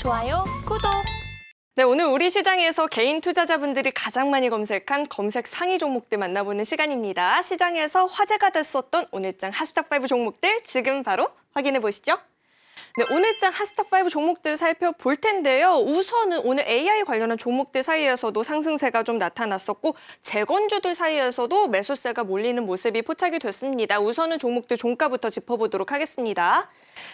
좋아요, 구독! 네, 오늘 우리 시장에서 개인 투자자분들이 가장 많이 검색한 검색 상위 종목들 만나보는 시간입니다. 시장에서 화제가 됐었던 오늘장 핫스탑5 종목들 지금 바로 확인해 보시죠. 네, 오늘장 핫스탑5 종목들을 살펴볼 텐데요. 우선은 오늘 AI 관련한 종목들 사이에서도 상승세가 좀 나타났었고 재건주들 사이에서도 매수세가 몰리는 모습이 포착이 됐습니다. 우선은 종목들 종가부터 짚어보도록 하겠습니다.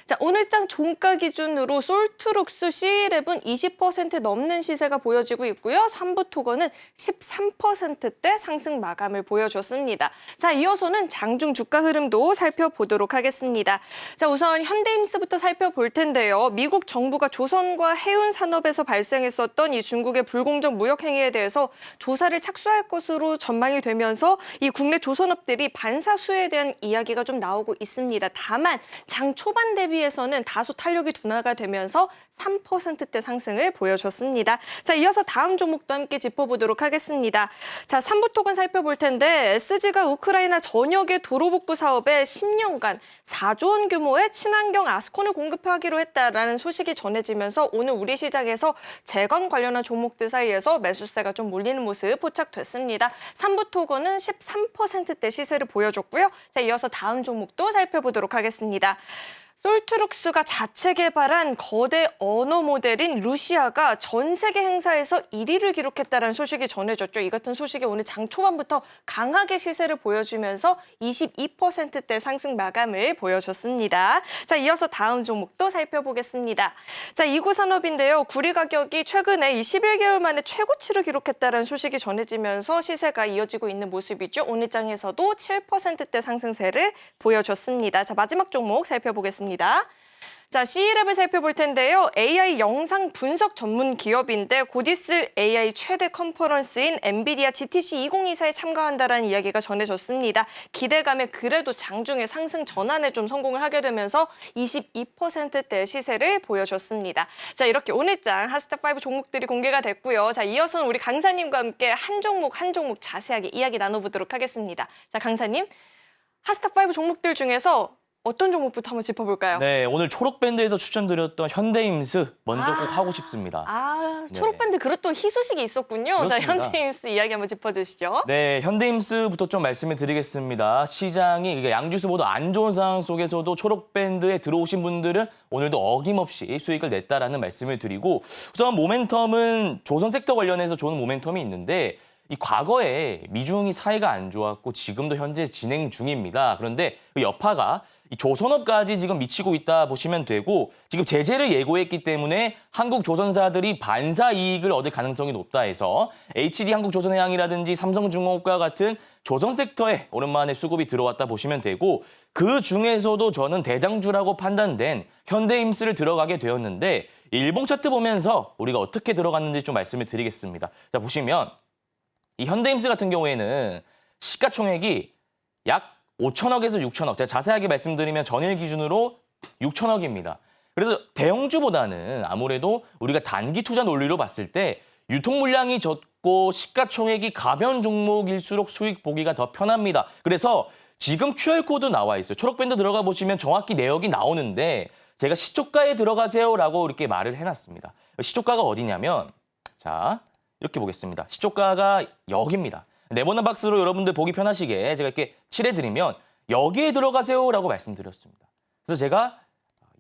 자, 오늘장 종가 기준으로 솔트룩스 C11 20% 넘는 시세가 보여지고 있고요. 삼부토건은 13%대 상승 마감을 보여줬습니다. 자, 이어서는 장중 주가 흐름도 살펴보도록 하겠습니다. 자, 우선 현대임스부터 살펴볼 텐데요. 미국 정부가 조선과 해운 산업에서 발생했었던 이 중국의 불공정 무역 행위에 대해서 조사를 착수할 것으로 전망이 되면서 이 국내 조선업들이 반사수에 대한 이야기가 좀 나오고 있습니다. 다만 장 초반 대비해서는 다소 탄력이 둔화가 되면서 3%대 상승을 보여줬습니다. 자, 이어서 다음 종목도 함께 짚어보도록 하겠습니다. 자, 삼부토건 살펴볼 텐데 SG가 우크라이나 전역의 도로복구 사업에 10년간 4조 원 규모의 친환경 아스콘을 공급하기로 했다라는 소식이 전해지면서 오늘 우리 시장에서 재건 관련한 종목들 사이에서 매수세가 좀 몰리는 모습 포착됐습니다. 삼부토건은 13%대 시세를 보여줬고요. 자, 이어서 다음 종목도 살펴보도록 하겠습니다. 솔트룩스가 자체 개발한 거대 언어 모델인 루시아가 전 세계 행사에서 1위를 기록했다는 소식이 전해졌죠. 이 같은 소식이 오늘 장 초반부터 강하게 시세를 보여주면서 22%대 상승 마감을 보여줬습니다. 자, 이어서 다음 종목도 살펴보겠습니다. 자, 이구산업인데요. 구리 가격이 최근에 이 11개월 만에 최고치를 기록했다는 소식이 전해지면서 시세가 이어지고 있는 모습이죠. 오늘 장에서도 7%대 상승세를 보여줬습니다. 자, 마지막 종목 살펴보겠습니다. 자, C11 살펴볼 텐데요. AI 영상 분석 전문 기업인데 곧 있을 AI 최대 컨퍼런스인 엔비디아 GTC 2024에 참가한다라는 이야기가 전해졌습니다. 기대감에 그래도 장중에 상승 전환에 좀 성공을 하게 되면서 22%대 시세를 보여줬습니다. 자, 이렇게 오늘장 핫스탑5 종목들이 공개가 됐고요. 자, 이어서는 우리 강사님과 함께 한 종목 한 종목 자세하게 이야기 나눠보도록 하겠습니다. 자, 강사님, 핫스탑5 종목들 중에서 어떤 종목부터 한번 짚어볼까요? 네, 오늘 초록밴드에서 추천드렸던 현대임스 먼저 꼭 하고 싶습니다. 초록밴드 그릇 또 희소식이 있었군요. 그렇습니다. 자, 현대임스 이야기 한번 짚어주시죠. 네, 현대임스부터 좀 말씀을 드리겠습니다. 시장이 양주수 모두 안 좋은 상황 속에서도 초록밴드에 들어오신 분들은 오늘도 어김없이 수익을 냈다라는 말씀을 드리고 우선 모멘텀은 조선 섹터 관련해서 좋은 모멘텀이 있는데 이 과거에 미중이 사이가 안 좋았고 지금도 현재 진행 중입니다. 그런데 그 여파가 이 조선업까지 지금 미치고 있다 보시면 되고 지금 제재를 예고했기 때문에 한국 조선사들이 반사 이익을 얻을 가능성이 높다 해서 HD 한국조선해양이라든지 삼성중공업과 같은 조선 섹터에 오랜만에 수급이 들어왔다 보시면 되고 그 중에서도 저는 대장주라고 판단된 현대임스를 들어가게 되었는데 일봉 차트 보면서 우리가 어떻게 들어갔는지 좀 말씀을 드리겠습니다. 자, 보시면 이 현대임스 같은 경우에는 시가총액이 약 5천억에서 6천억. 제가 자세하게 말씀드리면 전일 기준으로 6천억입니다. 그래서 대형주보다는 아무래도 우리가 단기 투자 논리로 봤을 때 유통 물량이 적고 시가총액이 가벼운 종목일수록 수익 보기가 더 편합니다. 그래서 지금 QR코드 나와 있어요. 초록밴드 들어가 보시면 정확히 내역이 나오는데 제가 시초가에 들어가세요라고 이렇게 말을 해놨습니다. 시초가가 어디냐면 자, 이렇게 보겠습니다. 시초가가 여기입니다. 네모난 박스로 여러분들 보기 편하시게 제가 이렇게 칠해드리면 여기에 들어가세요라고 말씀드렸습니다. 그래서 제가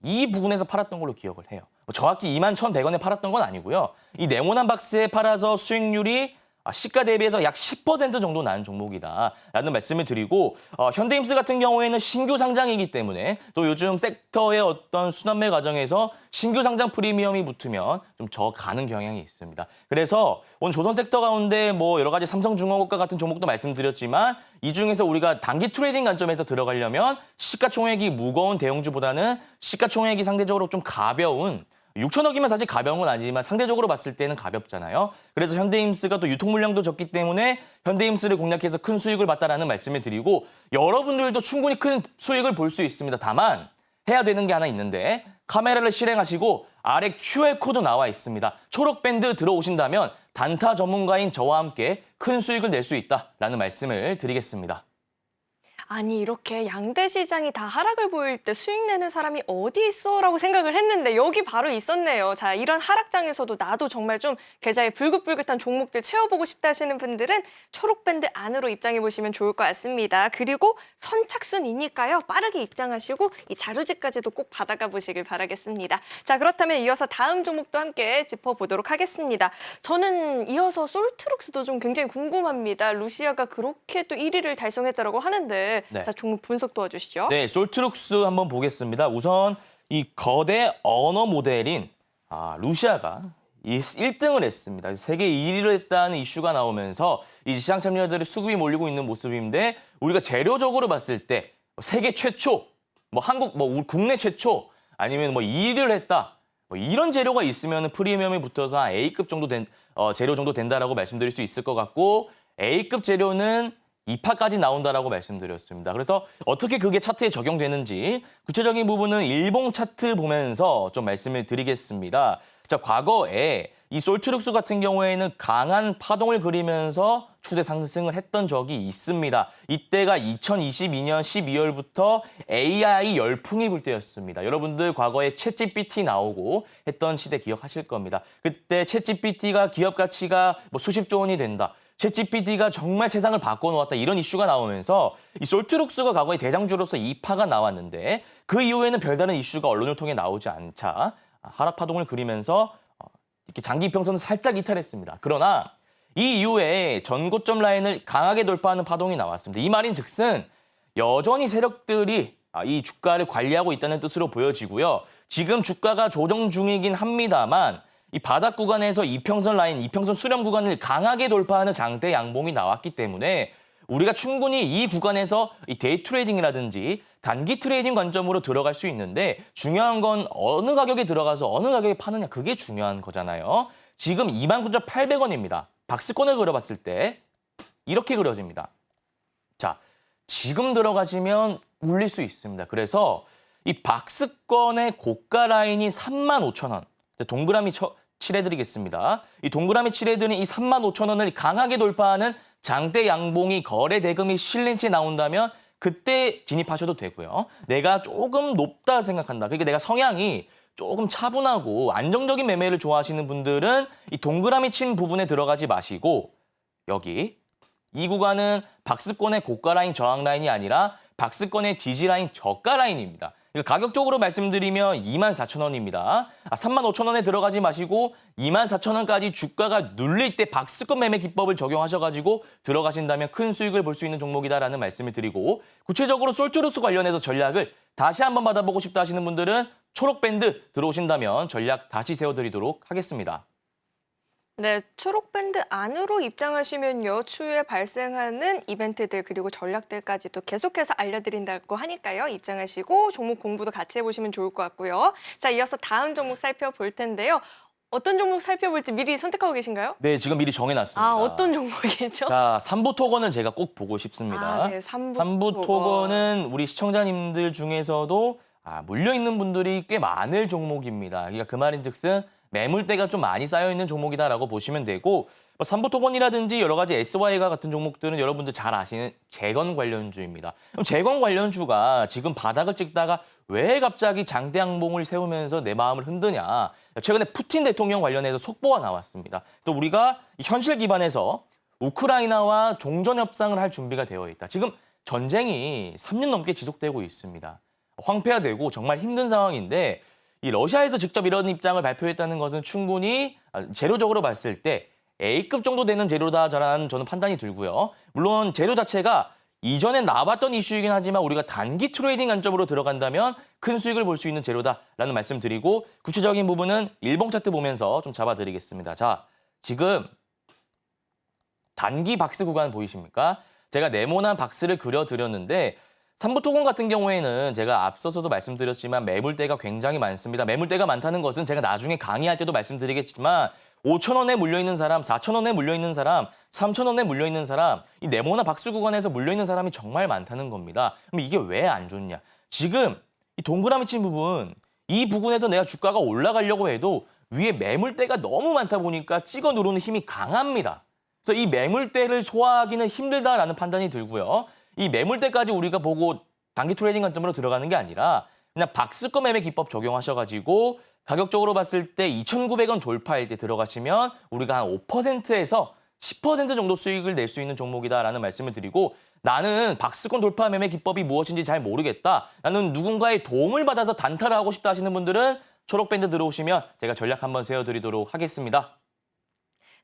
이 부분에서 팔았던 걸로 기억을 해요. 정확히 21,100원에 팔았던 건 아니고요. 이 네모난 박스에 팔아서 수익률이 시가 대비해서 약 10% 정도 나는 종목이다라는 말씀을 드리고 현대임스 같은 경우에는 신규 상장이기 때문에 또 요즘 섹터의 어떤 순환매 과정에서 신규 상장 프리미엄이 붙으면 좀 저가는 경향이 있습니다. 그래서 오늘 조선 섹터 가운데 뭐 여러 가지 삼성중공업과 같은 종목도 말씀드렸지만 이 중에서 우리가 단기 트레이딩 관점에서 들어가려면 시가총액이 무거운 대형주보다는 시가총액이 상대적으로 좀 가벼운 6천억이면 사실 가벼운 건 아니지만 상대적으로 봤을 때는 가볍잖아요. 그래서 현대임스가 또 유통 물량도 적기 때문에 현대임스를 공략해서 큰 수익을 봤다라는 말씀을 드리고 여러분들도 충분히 큰 수익을 볼 수 있습니다. 다만 해야 되는 게 하나 있는데 카메라를 실행하시고 아래 QR코드 나와 있습니다. 초록밴드 들어오신다면 단타 전문가인 저와 함께 큰 수익을 낼 수 있다라는 말씀을 드리겠습니다. 아니 이렇게 양대 시장이 다 하락을 보일 때 수익 내는 사람이 어디 있어라고 생각을 했는데 여기 바로 있었네요. 자, 이런 하락장에서도 나도 정말 좀 계좌에 불긋불긋한 종목들 채워보고 싶다 하시는 분들은 초록밴드 안으로 입장해 보시면 좋을 것 같습니다. 그리고 선착순이니까요. 빠르게 입장하시고 이 자료지까지도 꼭 받아가 보시길 바라겠습니다. 자, 그렇다면 이어서 다음 종목도 함께 짚어보도록 하겠습니다. 저는 이어서 솔트룩스도 좀 굉장히 궁금합니다. 루시아가 그렇게 또 1위를 달성했다고 하는데 네. 자, 종목 분석 도와주시죠. 네, 솔트룩스 한번 보겠습니다. 우선 이 거대 언어 모델인 루시아가 1등을 했습니다. 세계 1위를 했다는 이슈가 나오면서 이 시장 참여자들의 수급이 몰리고 있는 모습인데 우리가 재료적으로 봤을 때 세계 최초, 국내 최초 아니면 2위를 했다. 이런 재료가 있으면 프리미엄이 붙어서 한 A급 정도 재료 정도 된다라고 말씀드릴 수 있을 것 같고 A급 재료는 2파까지 나온다라고 말씀드렸습니다. 그래서 어떻게 그게 차트에 적용되는지 구체적인 부분은 일봉 차트 보면서 좀 말씀을 드리겠습니다. 자, 과거에 이 솔트룩스 같은 경우에는 강한 파동을 그리면서 추세 상승을 했던 적이 있습니다. 이때가 2022년 12월부터 AI 열풍이 불 때였습니다. 여러분들 과거에 챗GPT 나오고 했던 시대 기억하실 겁니다. 그때 챗GPT가 기업 가치가 수십조 원이 된다. 챗GPT가 정말 세상을 바꿔놓았다 이런 이슈가 나오면서 이 솔트룩스가 과거에 대장주로서 2파가 나왔는데 그 이후에는 별다른 이슈가 언론을 통해 나오지 않자 하락 파동을 그리면서 이렇게 장기 이평선을 살짝 이탈했습니다. 그러나 이 이후에 전고점 라인을 강하게 돌파하는 파동이 나왔습니다. 이 말인즉슨 여전히 세력들이 이 주가를 관리하고 있다는 뜻으로 보여지고요. 지금 주가가 조정 중이긴 합니다만 이 바닥 구간에서 이평선 라인, 이평선 수렴 구간을 강하게 돌파하는 장대 양봉이 나왔기 때문에 우리가 충분히 이 구간에서 이 데이 트레이딩이라든지 단기 트레이딩 관점으로 들어갈 수 있는데 중요한 건 어느 가격에 들어가서 어느 가격에 파느냐 그게 중요한 거잖아요. 지금 29,800원입니다. 박스권을 그려봤을 때 이렇게 그려집니다. 자, 지금 들어가시면 물릴 수 있습니다. 그래서 이 박스권의 고가 라인이 35,000원. 동그라미 칠해드리겠습니다. 이 동그라미 칠해드린 이 35,000원을 강하게 돌파하는 장대 양봉이 거래 대금이 실린 채 나온다면 그때 진입하셔도 되고요. 내가 조금 높다 생각한다. 그러니까 내가 성향이 조금 차분하고 안정적인 매매를 좋아하시는 분들은 이 동그라미 친 부분에 들어가지 마시고 여기 이 구간은 박스권의 고가 라인 저항 라인이 아니라 박스권의 지지 라인 저가 라인입니다. 가격적으로 말씀드리면 24,000원입니다. 35,000원에 들어가지 마시고 24,000원까지 주가가 눌릴 때 박스권 매매 기법을 적용하셔가지고 들어가신다면 큰 수익을 볼 수 있는 종목이다라는 말씀을 드리고 구체적으로 솔트룩스 관련해서 전략을 다시 한번 받아보고 싶다 하시는 분들은 초록밴드 들어오신다면 전략 다시 세워드리도록 하겠습니다. 네, 초록밴드 안으로 입장하시면요. 추후에 발생하는 이벤트들 그리고 전략들까지도 계속해서 알려드린다고 하니까요. 입장하시고 종목 공부도 같이 해보시면 좋을 것 같고요. 자, 이어서 다음 종목 살펴볼 텐데요. 어떤 종목 살펴볼지 미리 선택하고 계신가요? 네, 지금 미리 정해놨습니다. 어떤 종목이죠? 자, 삼부토건을 제가 꼭 보고 싶습니다. 네, 삼부토건은 우리 시청자님들 중에서도 물려있는 분들이 꽤 많을 종목입니다. 그러니까 그 말인즉슨 매물대가 좀 많이 쌓여있는 종목이다라고 보시면 되고 삼부토건이라든지 여러 가지 SY가 같은 종목들은 여러분들 잘 아시는 재건 관련주입니다. 그럼 재건 관련주가 지금 바닥을 찍다가 왜 갑자기 장대 양봉을 세우면서 내 마음을 흔드냐. 최근에 푸틴 대통령 관련해서 속보가 나왔습니다. 그래서 우리가 현실 기반에서 우크라이나와 종전 협상을 할 준비가 되어 있다. 지금 전쟁이 3년 넘게 지속되고 있습니다. 황폐화되고 정말 힘든 상황인데 이 러시아에서 직접 이런 입장을 발표했다는 것은 충분히 재료적으로 봤을 때 A급 정도 되는 재료다라는 저는 판단이 들고요. 물론 재료 자체가 이전에 나왔던 이슈이긴 하지만 우리가 단기 트레이딩 관점으로 들어간다면 큰 수익을 볼 수 있는 재료다라는 말씀 드리고 구체적인 부분은 일봉 차트 보면서 좀 잡아드리겠습니다. 자, 지금 단기 박스 구간 보이십니까? 제가 네모난 박스를 그려드렸는데 삼부토건 같은 경우에는 제가 앞서서도 말씀드렸지만 매물대가 굉장히 많습니다. 매물대가 많다는 것은 제가 나중에 강의할 때도 말씀드리겠지만 5,000원에 물려있는 사람, 4,000원에 물려있는 사람, 3,000원에 물려있는 사람, 이 네모나 박스 구간에서 물려있는 사람이 정말 많다는 겁니다. 그럼 이게 왜 안 좋냐? 지금 이 동그라미 친 부분, 이 부분에서 내가 주가가 올라가려고 해도 위에 매물대가 너무 많다 보니까 찍어 누르는 힘이 강합니다. 그래서 이 매물대를 소화하기는 힘들다라는 판단이 들고요. 이 매물대까지 우리가 보고 단기 트레이딩 관점으로 들어가는 게 아니라 그냥 박스권 매매 기법 적용하셔가지고 가격적으로 봤을 때 2,900원 돌파할 때 들어가시면 우리가 한 5%에서 10% 정도 수익을 낼 수 있는 종목이다라는 말씀을 드리고 나는 박스권 돌파 매매 기법이 무엇인지 잘 모르겠다. 나는 누군가의 도움을 받아서 단타를 하고 싶다 하시는 분들은 초록밴드 들어오시면 제가 전략 한번 세워드리도록 하겠습니다.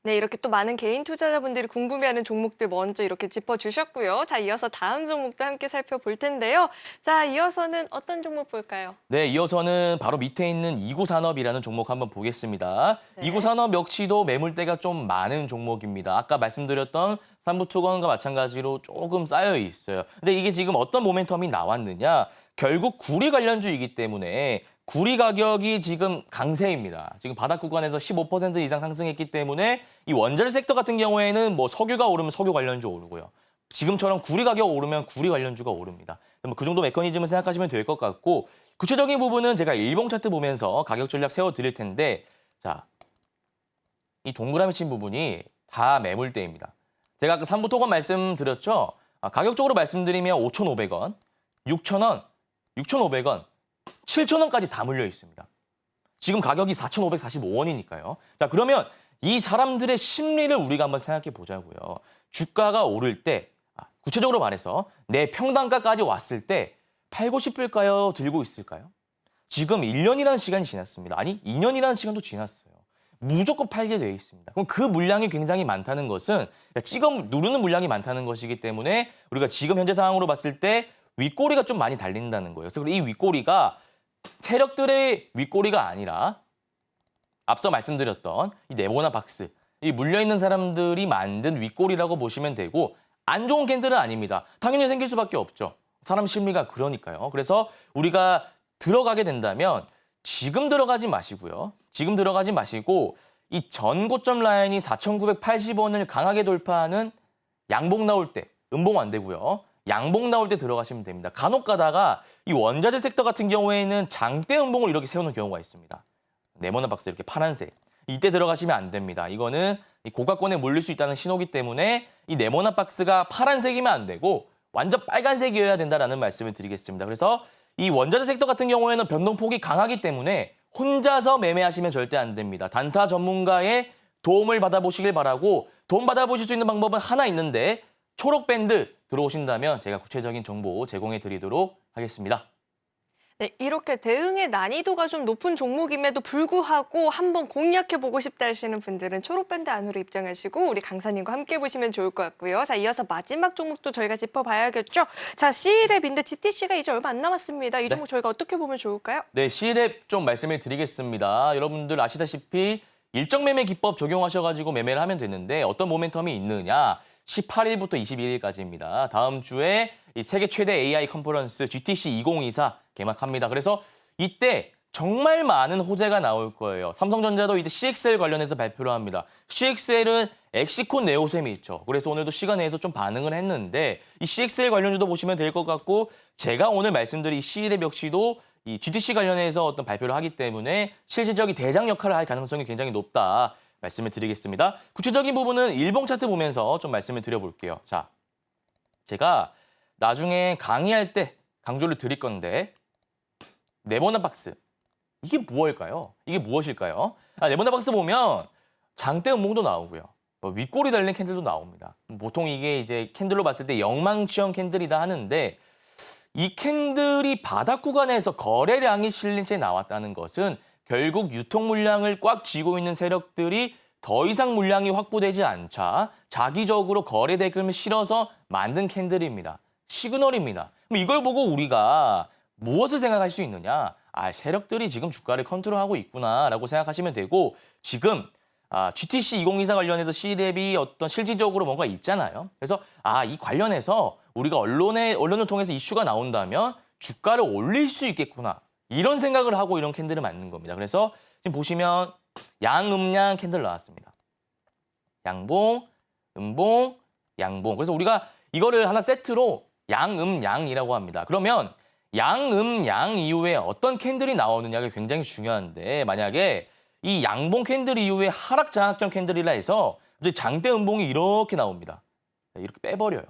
네, 이렇게 또 많은 개인 투자자분들이 궁금해하는 종목들 먼저 이렇게 짚어주셨고요. 자, 이어서 다음 종목도 함께 살펴볼 텐데요. 자, 이어서는 어떤 종목 볼까요? 네, 이어서는 바로 밑에 있는 이구산업이라는 종목 한번 보겠습니다. 네. 이구산업 역시도 매물대가 좀 많은 종목입니다. 아까 말씀드렸던 삼부투건과 마찬가지로 조금 쌓여 있어요. 근데 이게 지금 어떤 모멘텀이 나왔느냐? 결국 구리 관련주이기 때문에 구리 가격이 지금 강세입니다. 지금 바닥 구간에서 15% 이상 상승했기 때문에 이 원자재 섹터 같은 경우에는 뭐 석유가 오르면 석유 관련주 오르고요. 지금처럼 구리 가격 오르면 구리 관련주가 오릅니다. 그 정도 메커니즘을 생각하시면 될 것 같고 구체적인 부분은 제가 일봉 차트 보면서 가격 전략 세워드릴 텐데 자, 이 동그라미 친 부분이 다 매물대입니다. 제가 아까 삼부토건 말씀드렸죠? 가격적으로 말씀드리면 5,500원, 6,000원, 6,500원, 7,000원까지 다 물려 있습니다. 지금 가격이 4,545원이니까요. 자, 그러면 이 사람들의 심리를 우리가 한번 생각해 보자고요. 주가가 오를 때, 구체적으로 말해서 내 평단가까지 왔을 때 팔고 싶을까요? 들고 있을까요? 지금 1년이라는 시간이 지났습니다. 아니, 2년이라는 시간도 지났어요. 무조건 팔게 돼 있습니다. 그럼 그 물량이 굉장히 많다는 것은 찍어 누르는 물량이 많다는 것이기 때문에 우리가 지금 현재 상황으로 봤을 때 윗꼬리가 좀 많이 달린다는 거예요. 그래서 이 윗꼬리가 세력들의 윗꼬리가 아니라 앞서 말씀드렸던 이 네모나 박스, 이 물려있는 사람들이 만든 윗꼬리라고 보시면 되고 안 좋은 캔들은 아닙니다. 당연히 생길 수밖에 없죠. 사람 심리가 그러니까요. 그래서 우리가 들어가게 된다면 지금 들어가지 마시고요. 지금 들어가지 마시고 이 전고점 라인이 4,980원을 강하게 돌파하는 양봉 나올 때, 음봉 안 되고요. 양봉 나올 때 들어가시면 됩니다. 간혹 가다가 이 원자재 섹터 같은 경우에는 장대 음봉을 이렇게 세우는 경우가 있습니다. 네모난 박스 이렇게 파란색. 이때 들어가시면 안 됩니다. 이거는 이 고가권에 몰릴 수 있다는 신호기 때문에 이 네모난 박스가 파란색이면 안 되고 완전 빨간색이어야 된다라는 말씀을 드리겠습니다. 그래서 이 원자재 섹터 같은 경우에는 변동폭이 강하기 때문에 혼자서 매매하시면 절대 안 됩니다. 단타 전문가의 도움을 받아보시길 바라고 도움 받아보실 수 있는 방법은 하나 있는데 초록밴드 들어오신다면 제가 구체적인 정보 제공해 드리도록 하겠습니다. 네, 이렇게 대응의 난이도가 좀 높은 종목임에도 불구하고 한번 공략해보고 싶다 하시는 분들은 초록밴드 안으로 입장하시고 우리 강사님과 함께 보시면 좋을 것 같고요. 자, 이어서 마지막 종목도 저희가 짚어봐야겠죠. 자, C랩인데 GTC가 이제 얼마 안 남았습니다. 이 종목 저희가 어떻게 보면 좋을까요? 네, C랩 좀 말씀을 드리겠습니다. 여러분들 아시다시피 일정 매매 기법 적용하셔가지고 매매를 하면 되는데 어떤 모멘텀이 있느냐. 18일부터 22일까지입니다. 다음 주에 이 세계 최대 AI 컨퍼런스 GTC 2024 개막합니다. 그래서 이때 정말 많은 호재가 나올 거예요. 삼성전자도 이때 CXL 관련해서 발표를 합니다. CXL은 엑시콘 네오셈이 있죠. 그래서 오늘도 시간 내에서 좀 반응을 했는데 이 CXL 관련주도 보시면 될 것 같고 제가 오늘 말씀드린 C랩 역시도 이 GTC 관련해서 어떤 발표를 하기 때문에 실질적인 대장 역할을 할 가능성이 굉장히 높다. 말씀을 드리겠습니다. 구체적인 부분은 일봉 차트 보면서 좀 말씀을 드려볼게요. 자, 제가 나중에 강의할 때 강조를 드릴 건데 네모난 박스, 이게 무엇일까요? 이게 무엇일까요? 네모난 박스 보면 장대 음봉도 나오고요. 윗꼬리 달린 캔들도 나옵니다. 보통 이게 이제 캔들로 봤을 때 영망치형 캔들이다 하는데 이 캔들이 바닥 구간에서 거래량이 실린 채 나왔다는 것은 결국 유통 물량을 꽉 쥐고 있는 세력들이 더 이상 물량이 확보되지 않자 자기적으로 거래 대금을 실어서 만든 캔들입니다. 시그널입니다. 그럼 이걸 보고 우리가 무엇을 생각할 수 있느냐? 세력들이 지금 주가를 컨트롤하고 있구나라고 생각하시면 되고 지금 GTC 2024 관련해서 C랩이 어떤 실질적으로 뭔가 있잖아요. 그래서 이 관련해서 우리가 언론을 통해서 이슈가 나온다면 주가를 올릴 수 있겠구나. 이런 생각을 하고 이런 캔들을 만든 겁니다. 그래서 지금 보시면 양음양 캔들 나왔습니다. 양봉, 음봉, 양봉. 그래서 우리가 이거를 하나 세트로 양음양이라고 합니다. 그러면 양음양 이후에 어떤 캔들이 나오느냐가 굉장히 중요한데 만약에 이 양봉 캔들 이후에 하락 장악형 캔들이라 해서 이제 장대 음봉이 이렇게 나옵니다. 이렇게 빼버려요.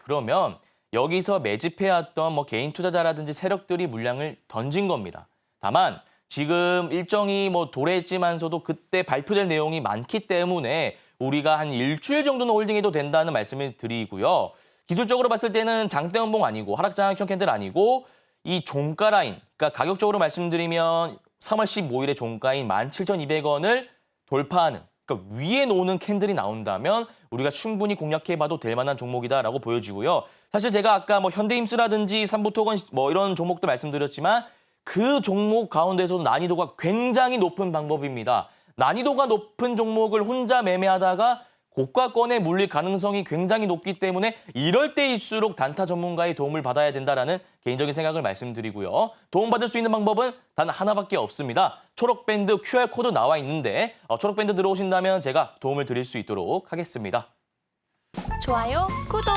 그러면 여기서 매집해왔던 뭐 개인 투자자라든지 세력들이 물량을 던진 겁니다. 다만 지금 일정이 뭐 도래했지만서도 그때 발표될 내용이 많기 때문에 우리가 한 일주일 정도는 홀딩해도 된다는 말씀을 드리고요. 기술적으로 봤을 때는 장대음봉 아니고 하락장악형 캔들 아니고 이 종가 라인, 그러니까 가격적으로 말씀드리면 3월 15일에 종가인 17,200원을 돌파하는, 그러니까 위에 놓는 캔들이 나온다면 우리가 충분히 공략해봐도 될 만한 종목이다라고 보여지고요. 사실 제가 아까 뭐 현대임스라든지 삼부토건 뭐 이런 종목도 말씀드렸지만 그 종목 가운데서도 난이도가 굉장히 높은 방법입니다. 난이도가 높은 종목을 혼자 매매하다가 고가권에 물릴 가능성이 굉장히 높기 때문에 이럴 때일수록 단타 전문가의 도움을 받아야 된다라는 개인적인 생각을 말씀드리고요. 도움받을 수 있는 방법은 단 하나밖에 없습니다. 초록밴드 QR코드 나와 있는데 초록밴드 들어오신다면 제가 도움을 드릴 수 있도록 하겠습니다. 좋아요, 구독!